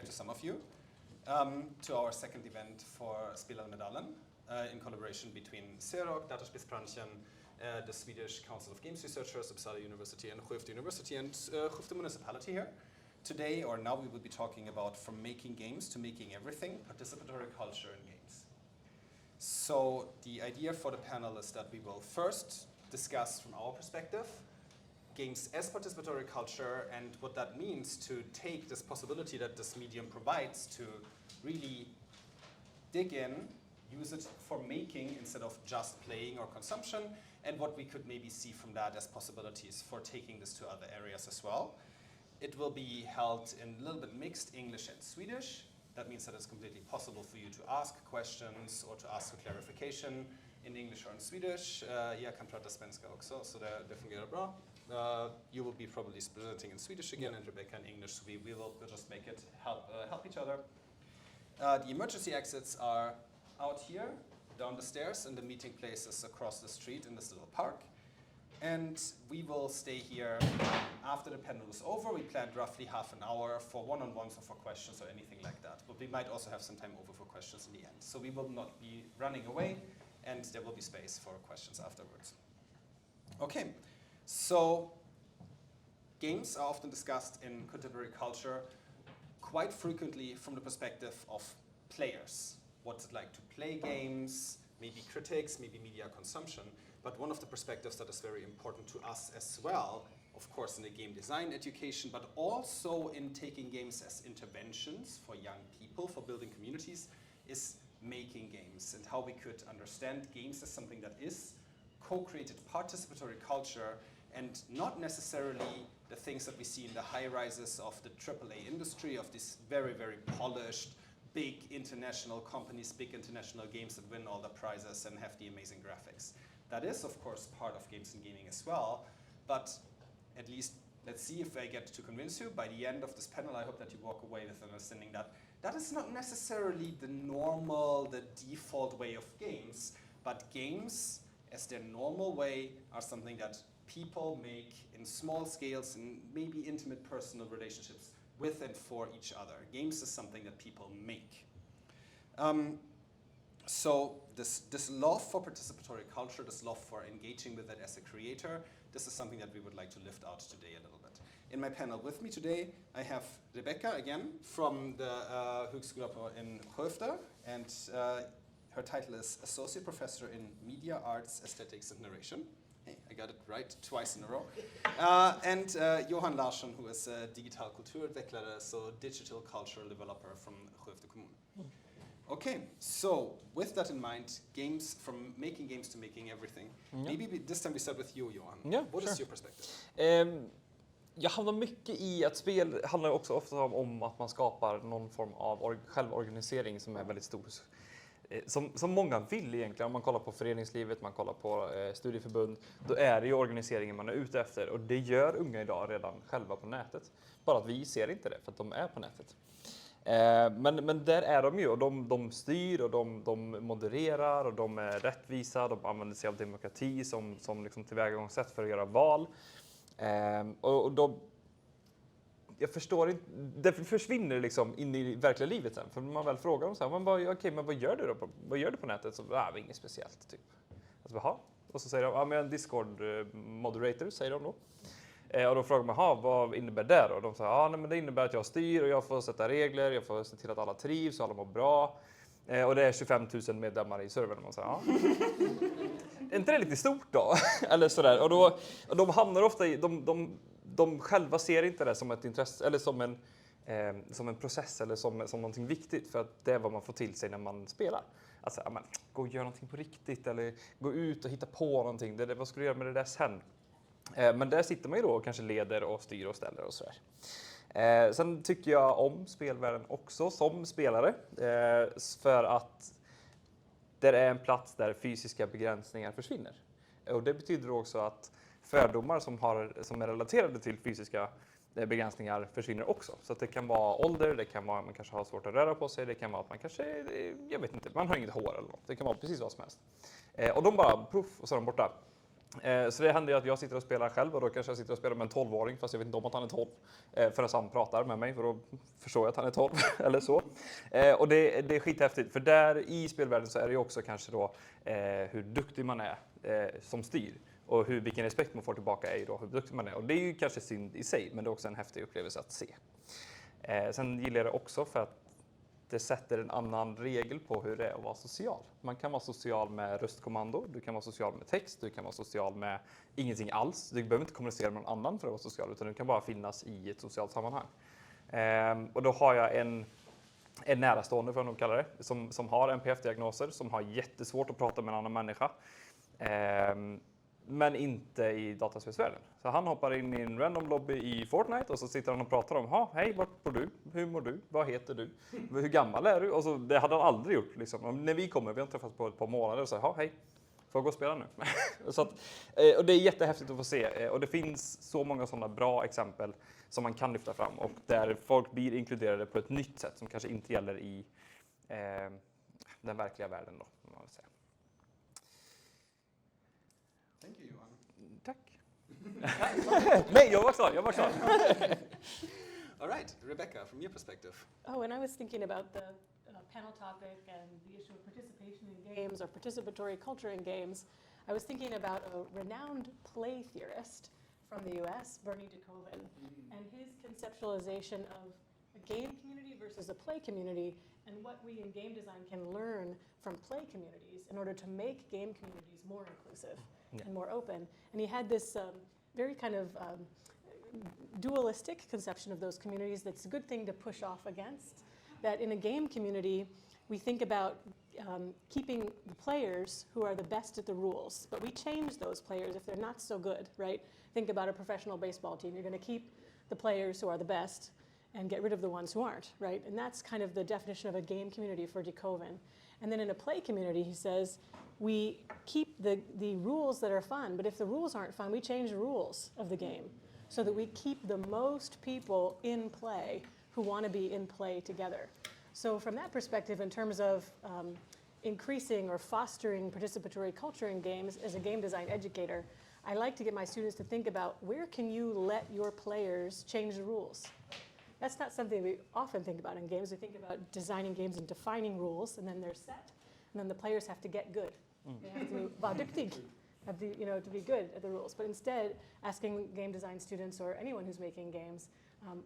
back to some of you to our second event for SpelAlmedalen in collaboration between SEROC, Dataspelsbranschen, the Swedish Council of Games Researchers, Uppsala University and Skövde University, and Skövde Municipality here. Today, or now, we will be talking about from making games to making everything, participatory culture in games. So the idea for the panel is that we will first discuss from our perspective games as participatory culture and what that means to take this possibility that this medium provides to really dig in, use it for making instead of just playing or consumption, and what we could maybe see from that as possibilities for taking this to other areas as well. It will be held in a little bit mixed English and Swedish. That means that it's completely possible for you to ask questions or to ask for clarification in English or in Swedish. Jag kan prata svenska också, så det fungerar bra. You will be probably presenting in Swedish again, and Rebecca in English. So we'll just make it help each other. The emergency exits are out here, down the stairs, and the meeting place is across the street in this little park. And we will stay here after the panel is over. We planned roughly half an hour for one-on-ones or for questions or anything like that. But we might also have some time over for questions in the end. So we will not be running away, and there will be space for questions afterwards. Okay, so games are often discussed in contemporary culture quite frequently from the perspective of players. What's it like to play games, maybe critics, maybe media consumption. But one of the perspectives that is very important to us as well, of course in the game design education, but also in taking games as interventions for young people, for building communities, is making games and how we could understand games as something that is co-created participatory culture and not necessarily the things that we see in the high rises of the AAA industry, of these very, very polished, big international companies, big international games that win all the prizes and have the amazing graphics. That is, of course, part of games and gaming as well, but at least let's see if I get to convince you. By the end of this panel, I hope that you walk away with understanding that that is not necessarily the normal, the default way of games, but games as their normal way are something that people make in small scales and maybe intimate personal relationships with and for each other. Games is something that people make. So this love for participatory culture, this love for engaging with it as a creator, this is something that we would like to lift out today a little bit. In my panel with me today, I have Rebecca again from the Högskolan in Skövde, and her title is Associate Professor in Media, Arts, Aesthetics and Narration. Hey, I got it right twice in a row. And Johan Larsson, who is a digital kulturutvecklare, so digital cultural developer from Skövde kommun. Okay, so with that in mind, games, from making games to making everything. Maybe this time we start with you, Johan. Yeah, What sure. is your perspective? Jag handlar mycket i att spel handlar också ofta om att man skapar någon form av självorganisering som är väldigt stor. Som många vill egentligen, om man kollar på föreningslivet, man kollar på studieförbund, då är det ju organiseringen man är ute efter, och det gör unga idag redan själva på nätet. Bara att vi ser inte det för att de är på nätet. Men där är de ju, och de styr och de modererar och de är rättvisa, de använder sig av demokrati som liksom tillvägagångssätt för att göra val. Jag förstår inte, det försvinner liksom in i verkliga livet sen, för man väl frågar dem så här, men vad gör du då? Vad gör du på nätet? Så inget speciellt typ. Alltså, och så säger de, men jag är en Discord moderator, säger de då. Och då frågar man, vad innebär det då? Och de säger, men det innebär att jag styr och jag får sätta regler, jag får se till att alla trivs och alla mår bra. Och det är 25 000 medlemmar i servern. Och man säger, är inte det lite stort då? Eller sådär. Och de hamnar ofta i, de själva ser inte det som ett intresse, eller som en process, eller som någonting viktigt, för att det är vad man får till sig när man spelar. Alltså, gå och gör någonting på riktigt, eller gå ut och hitta på någonting. Vad ska du göra med det där sen? Men där sitter man ju då och kanske leder och styr och ställer och sådär. Sen tycker jag om spelvärlden också som spelare, för att det är en plats där fysiska begränsningar försvinner. Och det betyder också att fördomar som är relaterade till fysiska begränsningar försvinner också. Så att det kan vara ålder, det kan vara att man kanske har svårt att röra på sig, det kan vara att man kanske, jag vet inte, man har inget hår eller något. Det kan vara precis vad som helst. Och de bara, puff, och så är de borta. Så det händer ju att jag sitter och spelar själv och då kanske jag sitter och spelar med en 12-åring fast jag vet inte om att han är 12 förrän han pratar med mig för då förstår jag att han är 12 eller så. Och det är skithäftigt för där i spelvärlden så är det ju också kanske då hur duktig man är som styr och vilken respekt man får tillbaka är ju då hur duktig man är. Och det är ju kanske synd i sig men det är också en häftig upplevelse att se. Sen gillar jag det också för att det sätter en annan regel på hur det är att vara social. Man kan vara social med röstkommando, du kan vara social med text, du kan vara social med ingenting alls. Du behöver inte kommunicera med någon annan för att vara social, utan du kan bara finnas i ett socialt sammanhang. Och då har jag en närastående, för att kalla det, som har NPF-diagnoser, som har jättesvårt att prata med en annan människa. Men inte i dataspelsvärlden. Så han hoppar in i en random lobby i Fortnite och så sitter han och pratar om hej, vart bor du? Hur mår du? Vad heter du? Hur gammal är du? Och så, det hade han aldrig gjort. Liksom. När vi kommer, vi har träffats på ett par månader och så hej, får jag gå och spela nu? Så att, och det är jättehäftigt att få se. Och det finns så många sådana bra exempel som man kan lyfta fram och där folk blir inkluderade på ett nytt sätt som kanske inte gäller i den verkliga världen då, om man vill säga. Thank you, Johan. Tack. Nej, jag var klar. All right, Rebecca, from your perspective. Oh, and I was thinking about the panel topic and the issue of participation in games or participatory culture in games. I was thinking about a renowned play theorist from the US, Bernie DeKoven, and his conceptualization of a game community versus a play community and what we in game design can learn from play communities in order to make game communities more inclusive and more open. And he had this very kind of dualistic conception of those communities that's a good thing to push off against. That in a game community, we think about keeping the players who are the best at the rules, but we change those players if they're not so good, right? Think about a professional baseball team. You're going to keep the players who are the best and get rid of the ones who aren't, right? And that's kind of the definition of a game community for DeKoven. And then in a play community, he says, we keep the rules that are fun, but if the rules aren't fun, we change the rules of the game so that we keep the most people in play who want to be in play together. So from that perspective, in terms of increasing or fostering participatory culture in games, as a game design educator, I like to get my students to think about where can you let your players change the rules? That's not something we often think about in games. We think about designing games and defining rules, and then they're set, and then the players have to get good. They have to vara duktig, have to, to be good at the rules. But instead, asking game design students or anyone who's making games,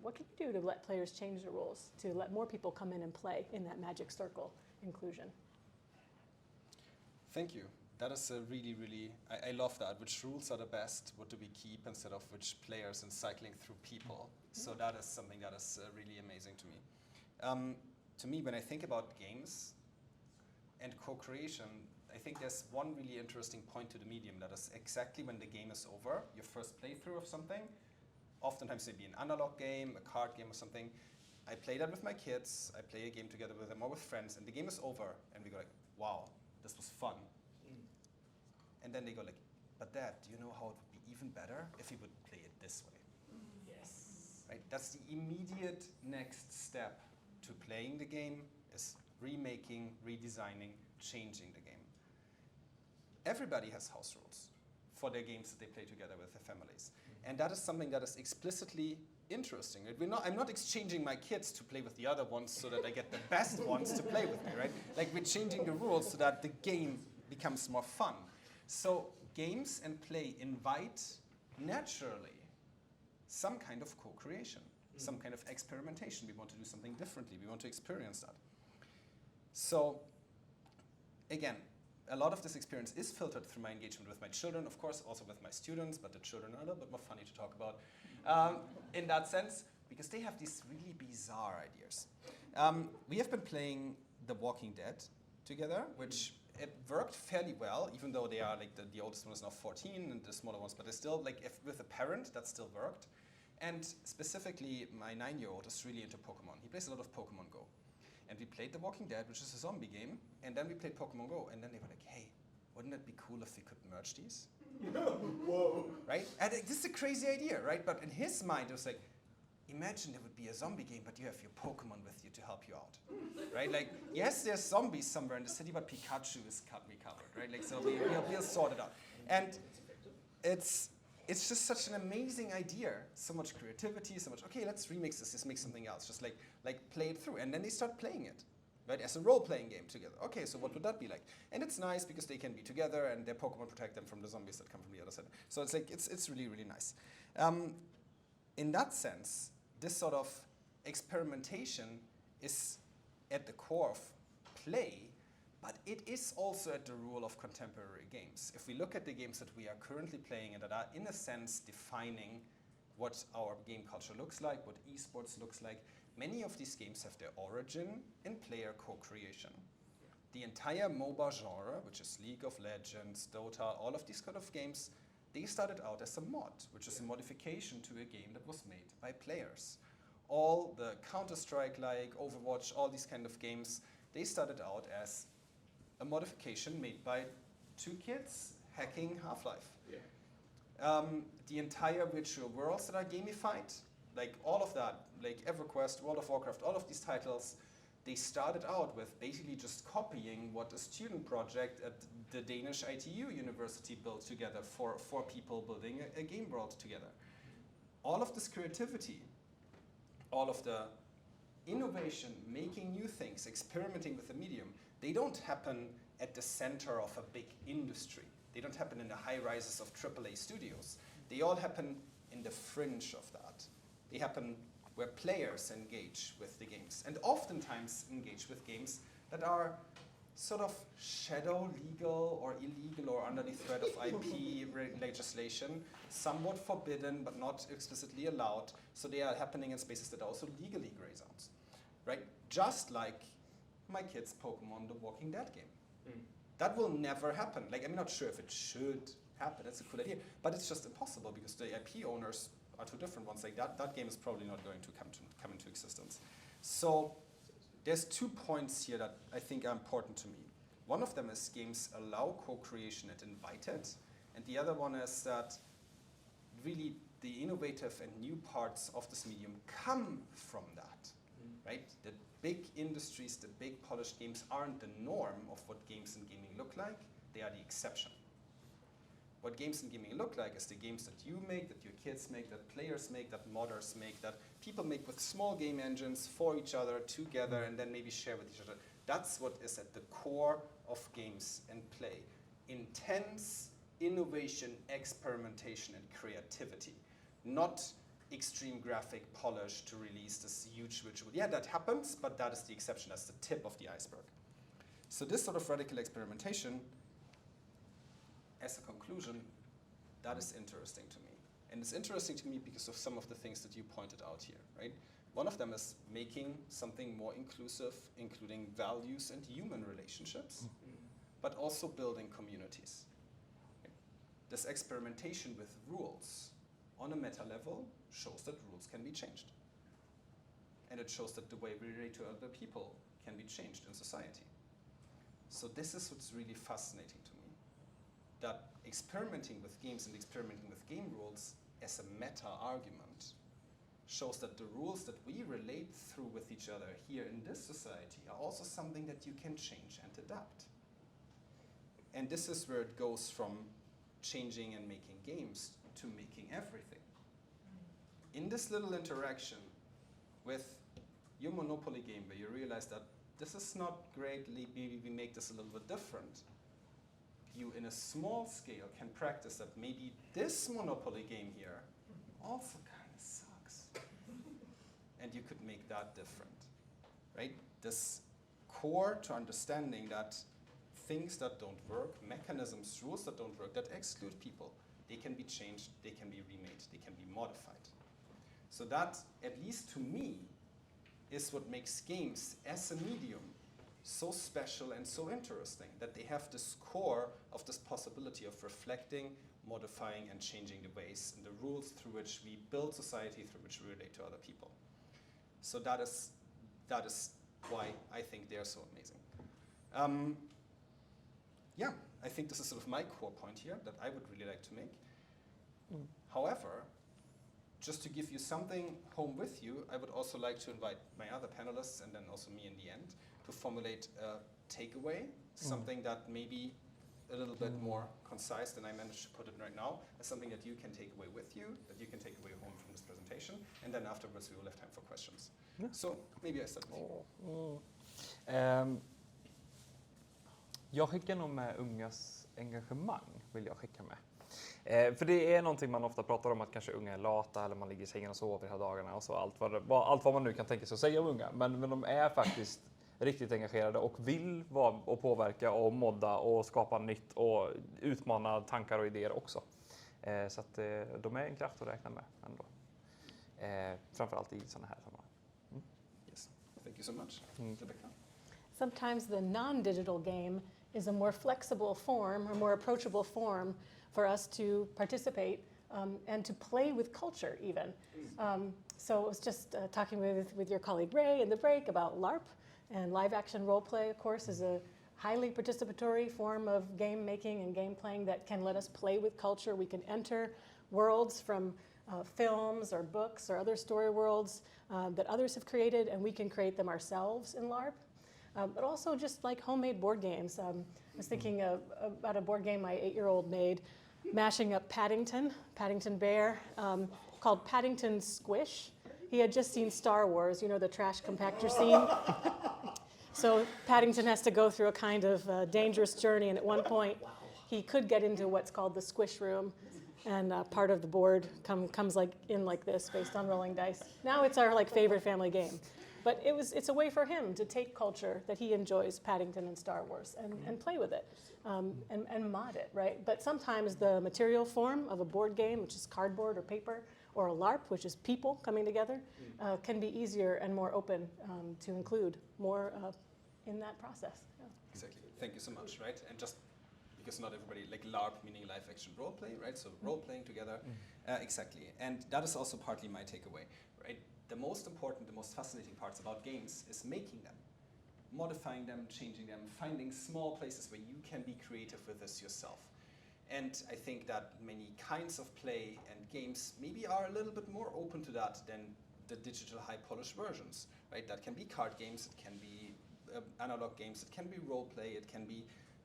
what can you do to let players change the rules, to let more people come in and play in that magic circle inclusion? Thank you. That is a really, really, I love that. Which rules are the best? What do we keep instead of which players and cycling through people? So that is something that is really amazing to me. To me, when I think about games and co-creation, I think there's one really interesting point to the medium that is exactly when the game is over, your first playthrough of something, oftentimes maybe an analog game, a card game or something. I play that with my kids, I play a game together with them or with friends, and the game is over, and we go like, wow, this was fun. And then they go like, but Dad, do you know how it would be even better if we would play it this way? Yes. Right? That's the immediate next step to playing the game, is remaking, redesigning, changing the game. Everybody has house rules for their games that they play together with their families. And that is something that is explicitly interesting. Right? I'm not exchanging my kids to play with the other ones so that I get the best ones to play with me, right? Like we're changing the rules so that the game becomes more fun. So games and play invite naturally some kind of co-creation, some kind of experimentation. We want to do something differently. We want to experience that. So again, a lot of this experience is filtered through my engagement with my children, of course, also with my students, but the children are a little bit more funny to talk about in that sense, because they have these really bizarre ideas. We have been playing The Walking Dead together, which it worked fairly well, even though they are like the oldest one is now 14 and the smaller ones, but it's still like if with a parent that still worked. And specifically, my 9-year-old is really into Pokemon. He plays a lot of Pokemon Go. And we played The Walking Dead, which is a zombie game, and then we played Pokemon Go, and then they were like, hey, wouldn't it be cool if we could merge these? Whoa. Right? And this is a crazy idea, right? But in his mind, it was like, imagine there would be a zombie game, but you have your Pokemon with you to help you out, right? Like, yes, there's zombies somewhere in the city, but Pikachu is recovered, right? Like, so we'll sort it out. And it's just such an amazing idea. So much creativity, so much, okay, let's remix this, let's make something else. Just like play it through. And then they start playing it, right, as a role-playing game together. Okay, so what would that be like? And it's nice because they can be together and their Pokemon protect them from the zombies that come from the other side. So it's like, it's really, really nice. In that sense, this sort of experimentation is at the core of play, but it is also at the rule of contemporary games. If we look at the games that we are currently playing and that are in a sense defining what our game culture looks like, what esports looks like, many of these games have their origin in player co-creation. The entire MOBA genre, which is League of Legends, Dota, all of these kind of games, they started out as a mod, which is a modification to a game that was made by players. All the Counter-Strike like Overwatch, all these kind of games, they started out as a modification made by two kids hacking Half-Life. Yeah. The entire virtual worlds that are gamified, like all of that, like EverQuest, World of Warcraft, all of these titles, they started out with basically just copying what a student project at the Danish ITU University built together for people building a game world together. All of this creativity, all of the innovation, making new things, experimenting with the medium, they don't happen at the center of a big industry. They don't happen in the high rises of AAA studios. They all happen in the fringe of that. They happen where players engage with the games, and oftentimes engage with games that are sort of shadow legal or illegal or under the threat of IP legislation, somewhat forbidden but not explicitly allowed, so they are happening in spaces that are also legally gray zones, right? Just like my kids' Pokemon The Walking Dead game. That will never happen. Like, I'm not sure if it should happen, it's a cool idea, but it's just impossible because the IP owners are two different ones. Like that game is probably not going to come into existence. So there's 2 points here that I think are important to me. One of them is games allow co-creation and invite it, and the other one is that really the innovative and new parts of this medium come from that, right? The big industries, the big polished games aren't the norm of what games and gaming look like, they are the exception. What games and gaming look like is the games that you make, that your kids make, that players make, that modders make, that people make with small game engines for each other, together, and then maybe share with each other. That's what is at the core of games and play. Intense innovation, experimentation, and creativity. Not extreme graphic polish to release this huge visual. Yeah, that happens, but that is the exception. That's the tip of the iceberg. So this sort of radical experimentation, as a conclusion, that is interesting to me. And it's interesting to me because of some of the things that you pointed out here, right? One of them is making something more inclusive, including values and human relationships, but also building communities. This experimentation with rules on a meta level shows that rules can be changed. And it shows that the way we relate to other people can be changed in society. So this is what's really fascinating to me. That experimenting with games and experimenting with game rules as a meta-argument shows that the rules that we relate through with each other here in this society are also something that you can change and adapt. And this is where it goes from changing and making games to making everything. In this little interaction with your Monopoly game where you realize that this is not great, maybe we make this a little bit different. You, in a small scale, can practice that maybe this Monopoly game here also kind of sucks. And you could make that different, right? This core to understanding that things that don't work, mechanisms, rules that don't work, that exclude people, they can be changed, they can be remade, they can be modified. So that, at least to me, is what makes games as a medium so special and so interesting, that they have this core of this possibility of reflecting, modifying, and changing the ways and the rules through which we build society, through which we relate to other people. So that is why I think they are so amazing. Yeah, I think this is sort of my core point here that I would really like to make. However, just to give you something home with you, I would also like to invite my other panelists and then also me in the end to formulate a takeaway, something that maybe a little bit more concise than I managed to put it right now, as something that you can take away with you, that you can take away home from this presentation, and then afterwards we will have time for questions. Yeah. So maybe I start with you. Jag skickar nog med ungas engagemang, vill jag skicka med. För det är någonting man ofta pratar om, att kanske unga är lata eller man ligger i sängen och sover hela dagarna och så, allt vad man nu kan tänka sig att säga om unga. Men de är faktiskt riktigt engagerade och vill vara och påverka och modda och skapa nytt och utmana tankar och idéer också. Så att de är en kraft att räkna med ändå. Framförallt i sådana här sammanhang. Yes, thank you so much. Rebecca? Sometimes the non-digital game is a more flexible form or more approachable form for us to participate and to play with culture even. So I was just talking with your colleague Ray in the break about LARP, and live action role play, of course, is a highly participatory form of game making and game playing that can let us play with culture. We can enter worlds from films or books or other story worlds that others have created, and we can create them ourselves in LARP. But also just like homemade board games. I was thinking about a board game my 8-year-old made, mashing up Paddington Bear, called Paddington Squish. He had just seen Star Wars, you know, the trash compactor scene. So Paddington has to go through a kind of dangerous journey, and at one point he could get into what's called the squish room, and part of the board comes in like this, based on rolling dice. Now it's our favorite family game. But it's a way for him to take culture that he enjoys, Paddington and Star Wars, and play with it, and mod it, right? But sometimes the material form of a board game, which is cardboard or paper, or a LARP, which is people coming together, can be easier and more open to include more in that process. Yeah. Exactly. Thank you so much, right? And just because not everybody, LARP meaning live action role play, right? So role playing together, exactly. And that is also partly my takeaway, right? The most important, the most fascinating parts about games is making them, modifying them, changing them, finding small places where you can be creative with this yourself. And I think that many kinds of play and games maybe are a little bit more open to that than the digital high-polished versions, right? That can be card games, it can be analog games, it can be role play, it can be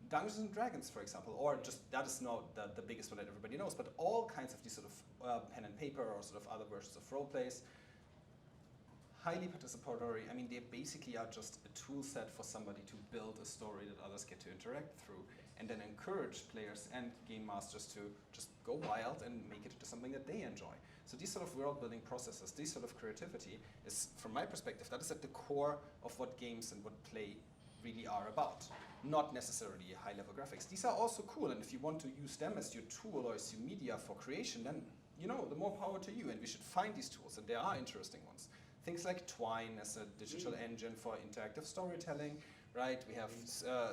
Dungeons and Dragons, for example, or just, that is not the biggest one that everybody knows, but all kinds of these sort of pen and paper or sort of other versions of role plays, highly participatory. I mean, they basically are just a tool set for somebody to build a story that others get to interact through, and then encourage players and game masters to just go wild and make it into something that they enjoy. So these sort of world building processes, this sort of creativity is, from my perspective, that is at the core of what games and what play really are about. Not necessarily high level graphics. These are also cool, and if you want to use them as your tool or as your media for creation, then, you know, the more power to you, and we should find these tools, and there are interesting ones. Things like Twine as a digital engine for interactive storytelling, right? We have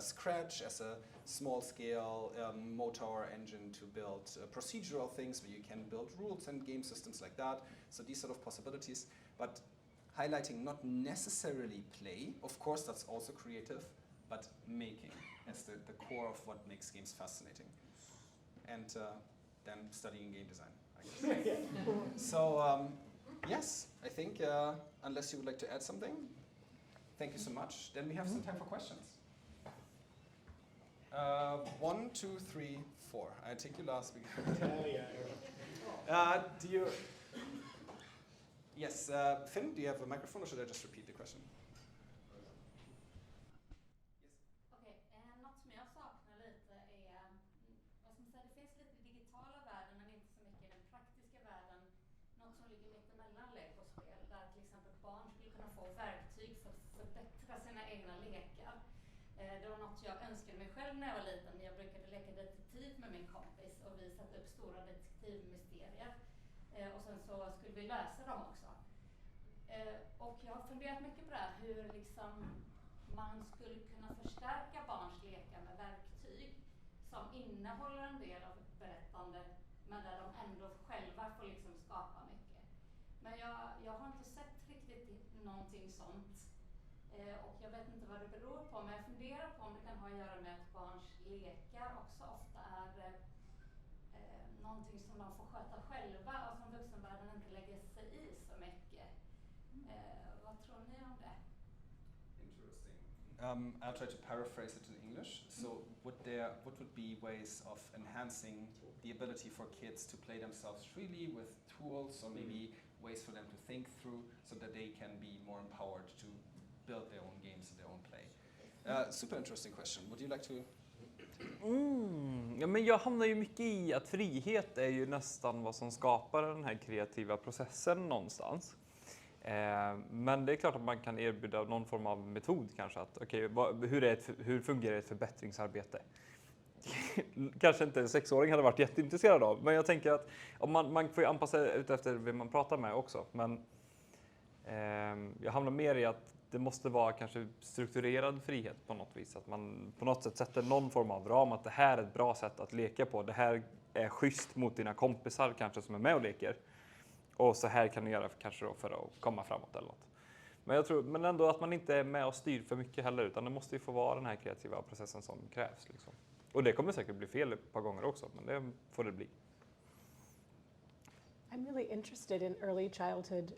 Scratch as a small-scale motor engine to build procedural things where you can build rules and game systems like that. So these sort of possibilities, but highlighting not necessarily play. Of course, that's also creative, but making as the core of what makes games fascinating. And then studying game design, I guess. So. Yes, I think, unless you would like to add something, thank you so much. Then we have some time for questions. 1, 2, 3, 4. I take you last. Do you? Yes, Finn, do you have a microphone, or should I just repeat the question? Något som jag saknar lite är, vad ska man säga, det finns lite i digitala världen men inte så mycket i den praktiska världen. Något som ligger mitt emellan lek och spel, där till exempel barn skulle kunna få verktyg för att förbättra sina egna lekar. Det var något jag önskade mig själv när jag var liten. Jag brukade leka detektiv med min kompis och vi satte upp stora detektivmysterier. Och sen så skulle vi lösa dem också. Och jag har funderat mycket på det här, hur liksom man skulle kunna förstärka barns lekar med verktyg som innehåller en del av berättande men där de ändå själva får liksom skapa mycket. Men jag har inte sett riktigt någonting sånt. Och jag vet inte vad det beror på, men jag funderar på om det kan ha att göra med att barns lekar också ofta är någonting som de får sköta själva och som vuxenvärlden inte lägger sig i så mycket. Vad tror ni om det? Interesting. I'll try to paraphrase it to English. So what would be ways of enhancing the ability for kids to play themselves freely with tools, or maybe ways for them to think through so that they can be more empowered to build their own games and their own play? Super interesting question. Would you like to? Ja, men jag hamnar ju mycket i att frihet är ju nästan vad som skapar den här kreativa processen någonstans. Men det är klart att man kan erbjuda någon form av metod kanske. Att, hur fungerar ett förbättringsarbete? Kanske inte en 6-åring hade varit jätteintresserad av, men jag tänker att om man får ju anpassa ut efter vem man pratar med också. Men jag hamnar mer i att det måste vara kanske strukturerad frihet på något vis. Att man på något sätt sätter någon form av ram, att det här är ett bra sätt att leka på. Det här är schysst mot dina kompisar kanske som är med och leker. Och så här kan du göra kanske då för att komma framåt eller något. Men jag tror, men ändå att man inte är med och styr för mycket heller, utan det måste ju få vara den här kreativa processen som krävs. Liksom. Och det kommer säkert bli fel ett par gånger också, men det får det bli. I'm really interested in early childhood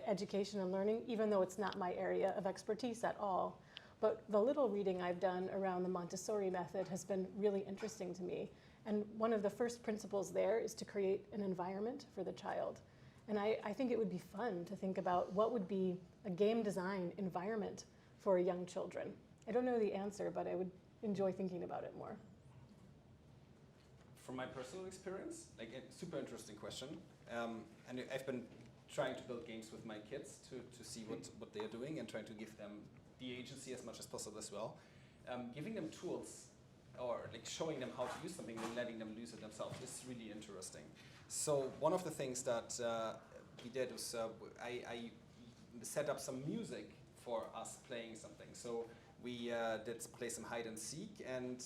education and learning, even though it's not my area of expertise at all. But the little reading I've done around the Montessori method has been really interesting to me. And one of the first principles there is to create an environment for the child. And I think it would be fun to think about what would be a game design environment for young children. I don't know the answer, but I would enjoy thinking about it more. From my personal experience, like a super interesting question. And I've been trying to build games with my kids to see what they're doing and trying to give them the agency as much as possible as well. Giving them tools or like showing them how to use something and letting them use it themselves is really interesting. So one of the things that we did was I set up some music for us playing something. So we did play some hide and seek, and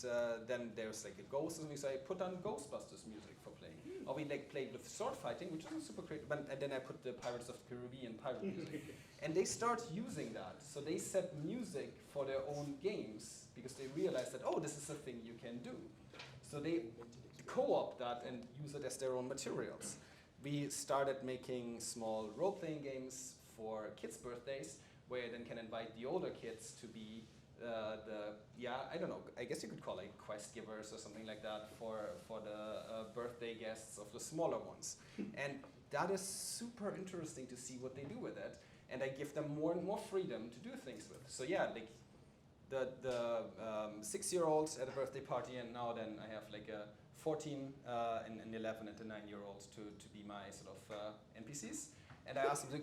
then there's like a ghost or something, so I put on Ghostbusters music for playing. Or we like played with sword fighting, which isn't super creative, and then I put the Pirates of the Caribbean pirate music. And they start using that. So they set music for their own games because they realize that, oh, this is a thing you can do. So they co-opt that and use it as their own materials. We started making small role-playing games for kids' birthdays, where you then can invite the older kids to be I don't know, I guess you could call it quest givers or something like that for the birthday guests of the smaller ones. And that is super interesting to see what they do with it. And I give them more and more freedom to do things with. So yeah, like the 6-year-olds at a birthday party, and now then I have like a 14 and 11 and a 9-year-old to be my sort of NPCs. And I asked them,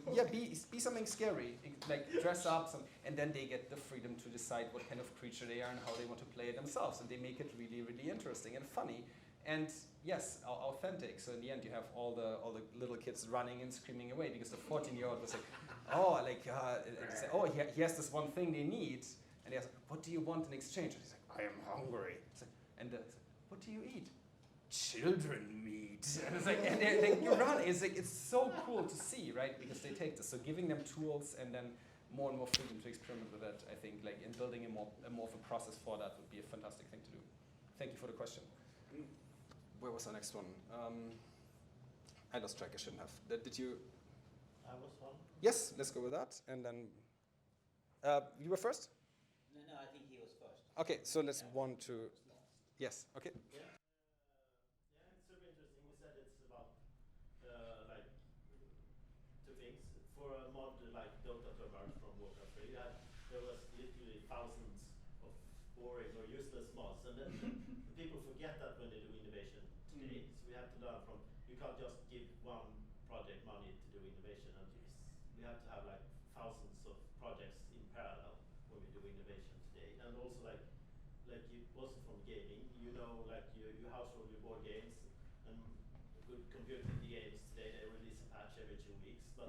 be something scary, like dress up, and then they get the freedom to decide what kind of creature they are and how they want to play it themselves. And they make it really, really interesting and funny. And yes, authentic. So in the end, you have all the little kids running and screaming away because the 14-year-old was like, he has this one thing they need. And he asked, what do you want in exchange? And he's like, I am hungry. And what do you eat? Children meat. And it's like, and they run. It's like, it's so cool to see, right? Because they take this. So giving them tools and then more and more freedom to experiment with it, I think, like, in building a more of a process for that would be a fantastic thing to do. Thank you for the question. Where was the next one? I lost track. I shouldn't have. Did you? I was one. Yes, let's go with that. And then you were first? No, I think he was first. Okay, so let's 1, 2. Yes. Okay. Yeah. It's super interesting. You said it's about like 2 things. For a mod like Dota to emerge from Warcraft 3, there was literally thousands of boring or useless mods, and then people forget that when they do innovation today. So we have to learn from. You can't just give one project money to do innovation, and we have to have like thousands of projects in parallel when we do innovation today. And also like you also from gaming, you know, like you household your board games, and good computer games today they release a patch every 2 weeks, but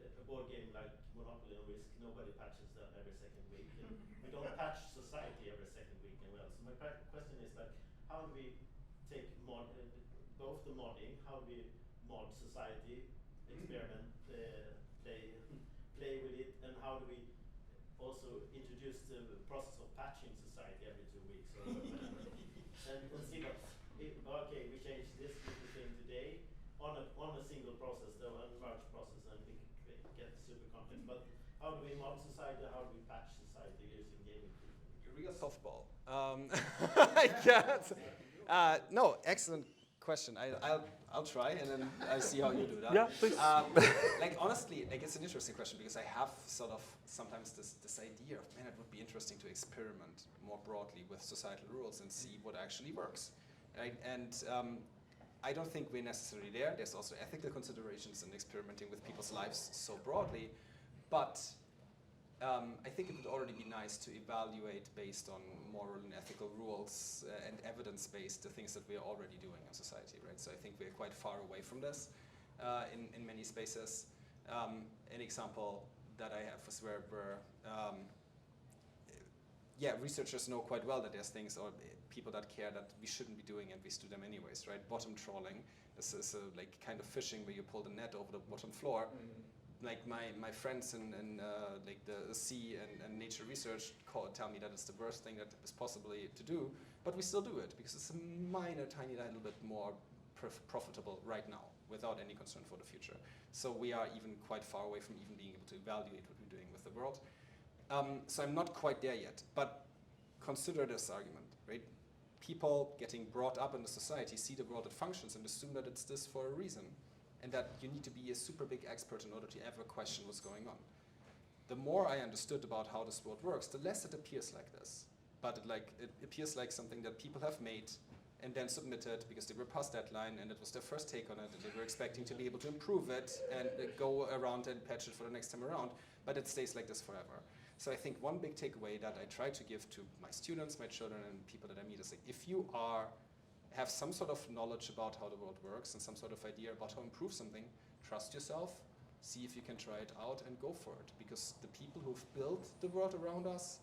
a board game like Monopoly and Risk, nobody patches them every second week. And we don't patch society every second week as well. So my question is like, how do we take both the modding, how do we mod society, experiment, play with it, and how do we also introduce the process of patching society every 2 weeks or whatever. And you can see that, okay, we changed this little thing today on a single process, though, a merge process, and it gets super complex. But how do we mod society, how do we patch society using gaming real softball. I can't. No, excellent question. I'll try, and then I see how you do that. Yeah, please. Like honestly, like it's an interesting question because I have sort of sometimes this idea of, man, it would be interesting to experiment more broadly with societal rules and see what actually works. Right? And I don't think we're necessarily there. There's also ethical considerations in experimenting with people's lives so broadly, but I think it would already be nice to evaluate based on moral and ethical rules and evidence-based the things that we are already doing in society, right? So I think we're quite far away from this in many spaces. An example that I have is where researchers know quite well that there's things or people that care that we shouldn't be doing and we do them anyways, right? Bottom trawling is like kind of fishing where you pull the net over the bottom floor. Like my friends in like the sea and nature research tell me that it's the worst thing that is possibly to do, but we still do it because it's a minor, tiny little bit more profitable right now without any concern for the future. So we are even quite far away from even being able to evaluate what we're doing with the world. So I'm not quite there yet, but consider this argument, right? People getting brought up in the society see the world that functions and assume that it's this for a reason, and that you need to be a super big expert in order to ever question what's going on. The more I understood about how this world works, the less it appears like this. But it appears like something that people have made and then submitted because they were past deadline and it was their first take on it and they were expecting to be able to improve it and go around and patch it for the next time around, but it stays like this forever. So I think one big takeaway that I try to give to my students, my children, and people that I meet is like, if you have some sort of knowledge about how the world works and some sort of idea about how to improve something, trust yourself, see if you can try it out and go for it. Because the people who've built the world around us,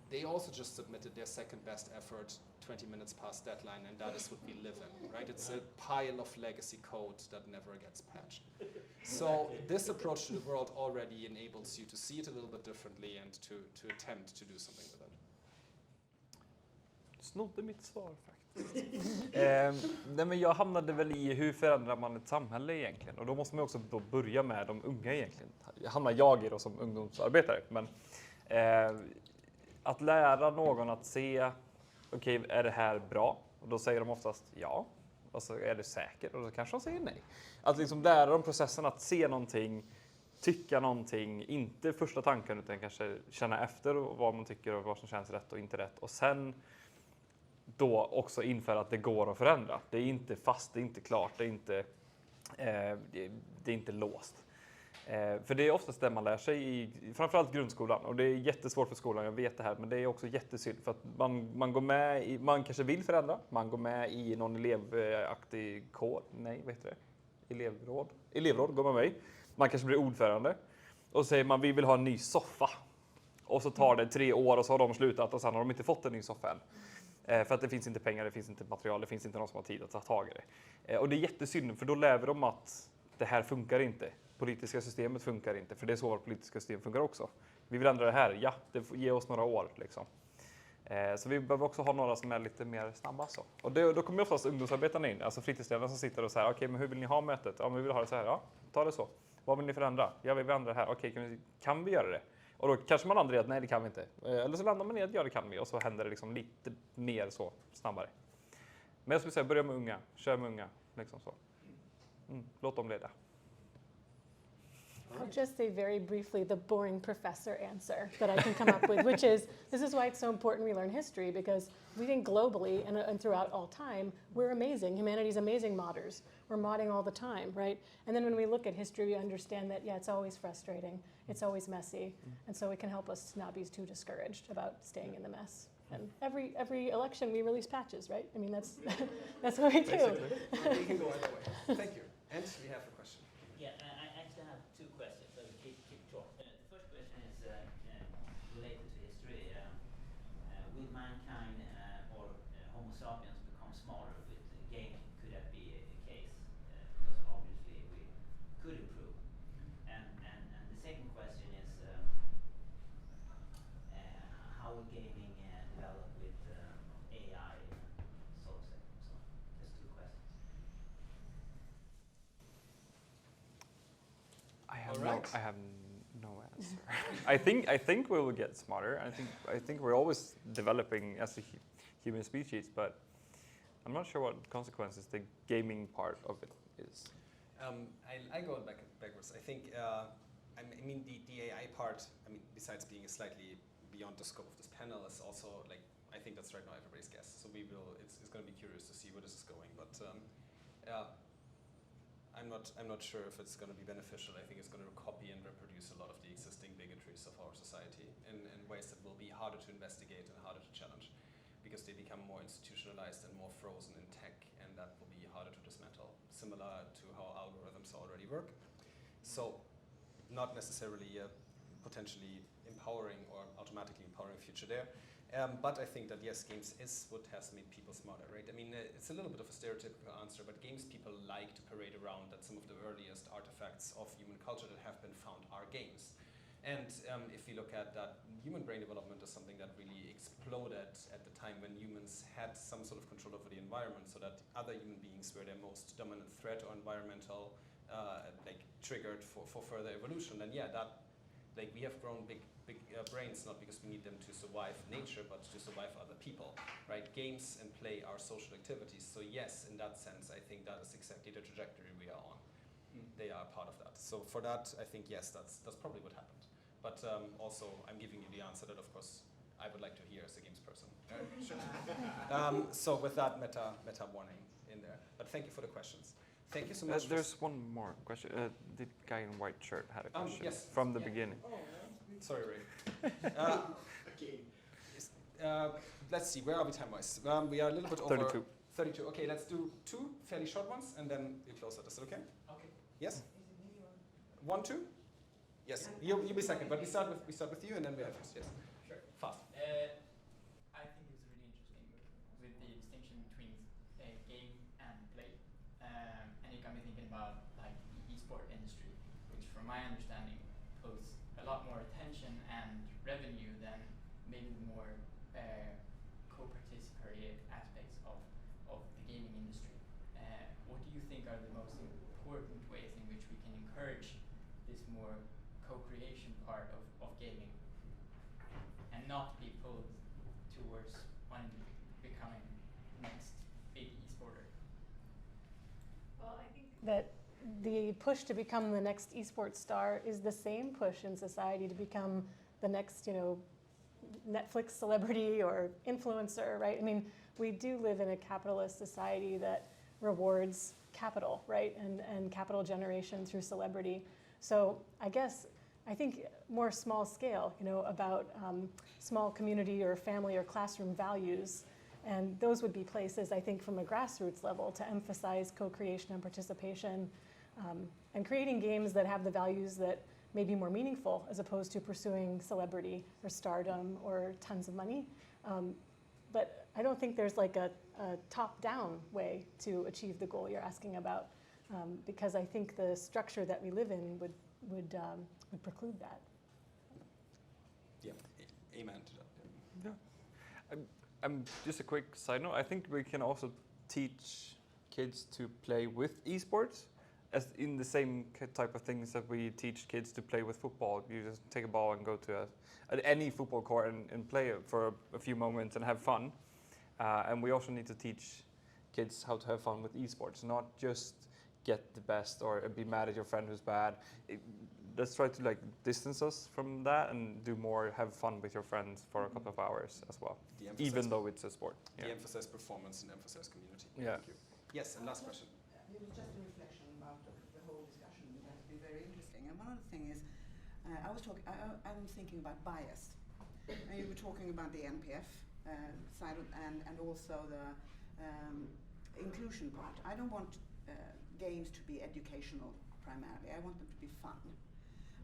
they also just submitted their second best effort 20 minutes past deadline, and that is what we live in, right? It's a pile of legacy code that never gets patched. So this approach to the world already enables you to see it a little bit differently and to attempt to do something with it. Snodde mitt svar faktiskt. Nej, men jag hamnade väl i hur förändrar man ett samhälle egentligen? Och då måste man också då börja med de unga egentligen. Hamnar jag i då som ungdomsarbetare. Men att lära någon att se, okej, är det här bra? Och då säger de oftast ja. Och så är det säker? Och då kanske de säger nej. Att liksom lära dem processen att se någonting, tycka någonting, inte första tanken utan kanske känna efter vad man tycker och vad som känns rätt och inte rätt. Och sen då också införa att det går att förändra. Det är inte fast, det är inte klart, det är inte låst. För det är oftast det man lär sig i framförallt grundskolan. Och det är jättesvårt för skolan, jag vet det här. Men det är också jättesynd för att man går med i, man kanske vill förändra. Man går med i någon elevaktig kår. Nej, vad heter det? Elevråd går man med i. Man kanske blir ordförande. Och säger man, vi vill ha en ny soffa. Och så tar det 3 år och så har de slutat och sen har de inte fått en ny soffa än. För att det finns inte pengar, det finns inte material, det finns inte någon som har tid att ta tag i det. Och det är jättesynd, för då lär vi dem att det här funkar inte. Politiska systemet funkar inte, för det är så vårt politiska system funkar också. Vi vill ändra det här, ja, det ger oss några år. Liksom. Så vi behöver också ha några som är lite mer snabba. Så. Och då kommer oftast ungdomsarbetarna in, alltså fritidsledarna som sitter och säger, okej, men hur vill ni ha mötet? Ja, men vi vill ha det så här, ja, ta det så. Vad vill ni förändra? Ja, vi vill ändra det här, okej, kan vi göra det? Och då kanske man landar i att nej, det kan vi inte. Eller så landar man i att ja, det kan vi. Och så händer det liksom lite mer så snabbare. Men jag skulle säga, börja med unga. Kör med unga. Liksom så. Låt dem leda. I'll just say very briefly the boring professor answer that I can come up with, which is, this is why it's so important we learn history, because we think globally and throughout all time, we're amazing. Humanity's amazing modders. We're modding all the time, right? And then when we look at history, we understand that, yeah, it's always frustrating. It's always messy. And so it can help us not be too discouraged about staying in the mess. And every election we release patches, right? I mean, that's that's what we do. Basically. We can go either way. Thank you. And we have a question. Yeah, I actually have 2 questions. So keep short. The first question is related to history. Will mankind or Homo sapiens become smarter with gaming? Could that be a case? Because obviously we could improve. And the second question is how will gaming develop with AI and so on? So there's 2 questions. I have All right. I have no answer. I think we will get smarter. I think we're always developing as a human species, but I'm not sure what consequences the gaming part of it is. I go backwards. I think I mean the AI part. I mean, besides being slightly beyond the scope of this panel, is also like I think that's right now everybody's guess. So we will. It's going to be curious to see where this is going, but. I'm not sure if it's going to be beneficial. I think it's going to copy and reproduce a lot of the existing bigotries of our society in ways that will be harder to investigate and harder to challenge, because they become more institutionalized and more frozen in tech, and that will be harder to dismantle, similar to how algorithms already work. So not necessarily a potentially empowering or automatically empowering future there. But I think that yes, games is what has made people smarter, right? I mean, it's a little bit of a stereotypical answer, but games people like to parade around that some of the earliest artifacts of human culture that have been found are games. And if you look at that, human brain development is something that really exploded at the time when humans had some sort of control over the environment, so that other human beings were their most dominant threat or environmental like triggered for further evolution. And yeah, that like we have grown big brains not because we need them to survive nature, but to survive other people, right? Games and play are social activities. So yes, in that sense, I think that is exactly the trajectory we are on. They are part of that. So for that, I think yes, that's probably what happened. But also, I'm giving you the answer that, of course, I would like to hear as a games person. So with that meta warning in there. But thank you for the questions. Thank you so much. There's one more question. The guy in white shirt had a question yes. from the beginning. Sorry, Ray. Let's see, where are we time-wise? We are a little bit over. 32. 32. Okay, let's do 2 fairly short ones, and then we close it. Is it okay? Okay. Yes? 1, 2? Yes. You'll be second, but we start with you, and then we have first. Yes. Sure. Fast. I think it's really interesting with the distinction between game and play, and it got me thinking about like the esport industry, which, from my understanding, poses a lot more attention and revenue than maybe the more co-participatory aspects of the gaming industry. What do you think are the most important ways in which we can encourage this more co-creation part of gaming and not be pulled towards wanting to becoming next big esporter? Well, I think that the push to become the next esports star is the same push in society to become the next, Netflix celebrity or influencer, right? I mean, we do live in a capitalist society that rewards capital, right? And capital generation through celebrity. So I think more small scale, about small community or family or classroom values. And those would be places, I think, from a grassroots level to emphasize co-creation and participation, and creating games that have the values that may be more meaningful as opposed to pursuing celebrity or stardom or tons of money. But I don't think there's like a top-down way to achieve the goal you're asking about, because I think the structure that we live in would preclude that. Yeah, amen to that. Yeah. Just a quick side note. I think we can also teach kids to play with esports, as in the same type of things that we teach kids to play with football. You just take a ball and go to any football court and play it for a few moments and have fun. And we also need to teach kids how to have fun with esports, not just get the best or be mad at your friend who's bad. Let's try to distance us from that and do more, have fun with your friends for a couple of hours as well, even though it's a sport. Yeah. De-emphasize performance and emphasize community. Yeah. Thank you. Yes, and last question. It was just a reflection about the whole discussion. It has been very interesting. And one other thing is, I'm thinking about bias. And you were talking about the NPF side and also the inclusion part. I don't want games to be educational primarily. I want them to be fun.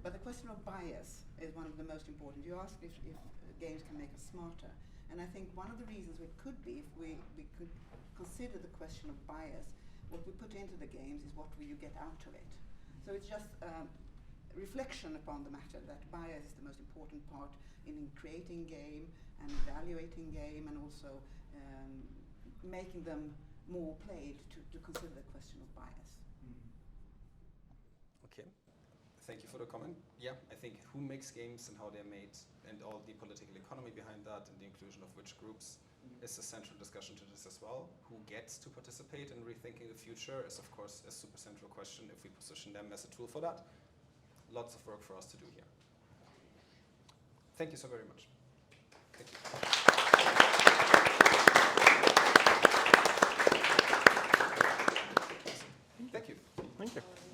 But the question of bias is one of the most important. You asked if games can make us smarter. And I think one of the reasons it could be, if we could consider the question of bias, what we put into the games is what will you get out of it. So it's just reflection upon the matter that bias is the most important part in creating game and evaluating game, and also making them more played to consider the question of bias. Okay. thank you for the comment. Yeah, I think who makes games and how they're made and all the political economy behind that and the inclusion of which groups is a central discussion to this as well. Who gets to participate in rethinking the future is of course a super central question if we position them as a tool for that. Lots of work for us to do here. Thank you so very much. Thank you. Thank you. Thank you.